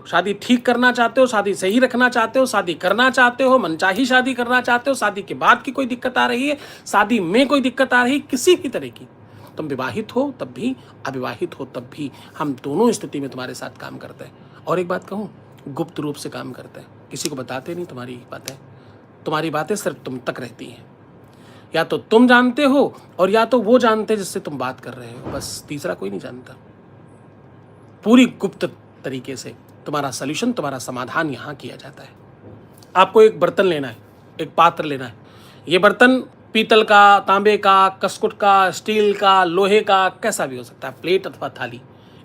शादी ठीक करना चाहते हो, शादी सही रखना चाहते हो, शादी करना चाहते हो, मनचाही शादी करना चाहते हो, शादी के बाद की कोई दिक्कत आ रही है, शादी में कोई दिक्कत आ रही है, किसी भी तरह की, तुम विवाहित हो तब भी, अविवाहित हो तब भी, हम दोनों स्थिति में तुम्हारे साथ काम करते हैं। और एक बात कहूँ, गुप्त रूप से काम करते हैं, किसी को बताते नहीं तुम्हारी बातें। तुम्हारी बातें सिर्फ तुम तक रहती हैं, या तो तुम जानते हो और या तो वो जानते हैं जिससे तुम बात कर रहे हो, बस तीसरा कोई नहीं जानता। पूरी गुप्त तरीके से तुम्हारा सॉल्यूशन, तुम्हारा समाधान यहाँ किया जाता है। आपको एक बर्तन लेना है, एक पात्र लेना है। ये बर्तन पीतल का, तांबे का, कसकुट का, स्टील का, लोहे का, कैसा भी हो सकता है, प्लेट अथवा थाली।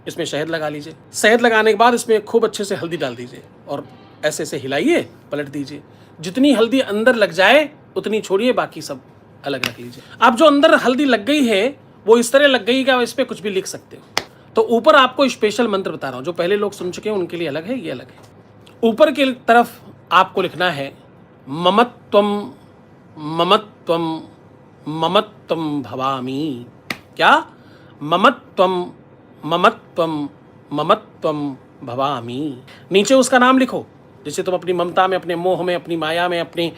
इसमें शहद लगा लीजिए। शहद लगाने के बाद इसमें खूब अच्छे से हल्दी डाल दीजिए और ऐसे ऐसे हिलाइए, पलट दीजिए। जितनी हल्दी अंदर लग जाए उतनी छोड़िए, बाकी सब अलग रख लीजिए। अब जो अंदर हल्दी लग गई है वो इस तरह लग गई कि आप इस पर कुछ भी लिख सकते हो। तो ऊपर आपको स्पेशल मंत्र बता रहा हूं, जो पहले लोग सुन चुके हैं उनके लिए अलग है, ये अलग है। ऊपर की तरफ आपको लिखना है ममत्वम ममत्वम ममत्वम भवामी। क्या? ममत्वम ममत्वम ममत्वम भवामी। नीचे उसका नाम लिखो जिसे तुम अपनी ममता में, अपने मोह में, अपनी माया में, अपनी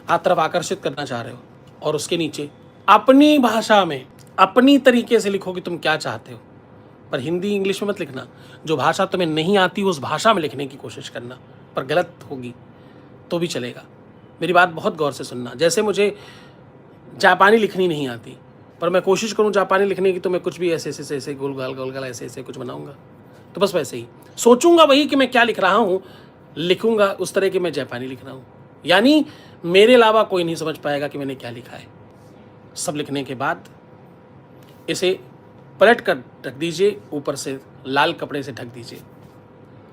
तरफ आकर्षित करना चाह रहे हो। और उसके नीचे अपनी भाषा में, अपनी तरीके से लिखो कि तुम क्या चाहते हो। पर हिंदी इंग्लिश में मत लिखना, जो भाषा तुम्हें नहीं आती उस भाषा में लिखने की कोशिश करना, पर गलत होगी तो भी चलेगा। मेरी बात बहुत गौर से सुनना। जैसे मुझे जापानी लिखनी नहीं आती, पर मैं कोशिश करूं जापानी लिखने की, तो मैं कुछ भी ऐसे ऐसे ऐसे गोल गाल ऐसे ऐसे कुछ बनाऊंगा। तो बस वैसे ही सोचूंगा वही कि मैं क्या लिख रहा हूं, लिखूंगा उस तरह कि मैं जापानी लिख रहा हूं। यानी मेरे अलावा कोई नहीं समझ पाएगा कि मैंने क्या लिखा है। सब लिखने के बाद इसे पलट कर ढक दीजिए, ऊपर से लाल कपड़े से ढक दीजिए।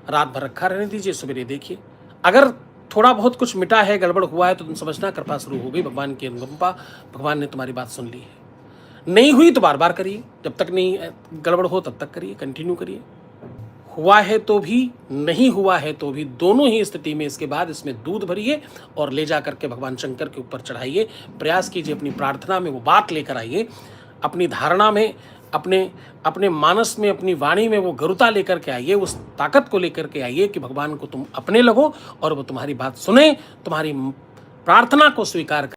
रात भर रखा रहने दीजिए, सवेरे देखिए। अगर थोड़ा बहुत कुछ मिटा है, गड़बड़ हुआ है, तो तुम समझना कृपा शुरू हो गई, भगवान की अनुकंपा, भगवान ने तुम्हारी बात सुन ली है। नहीं हुई तो बार बार करिए, जब तक नहीं गड़बड़ हो तब तक करिए, कंटिन्यू करिए। हुआ है तो भी, नहीं हुआ है तो भी, दोनों ही स्थिति में इसके बाद इसमें दूध भरिए और ले जा करके भगवान शंकर के ऊपर चढ़ाइए। प्रयास कीजिए अपनी प्रार्थना में वो बात लेकर आइए, अपनी धारणा में, अपने मानस में, अपनी वाणी में वो गरुता लेकर के आइए, उस ताकत को लेकर के आइए कि भगवान को तुम अपने लगो और वो तुम्हारी बात सुने, तुम्हारी प्रार्थना को स्वीकार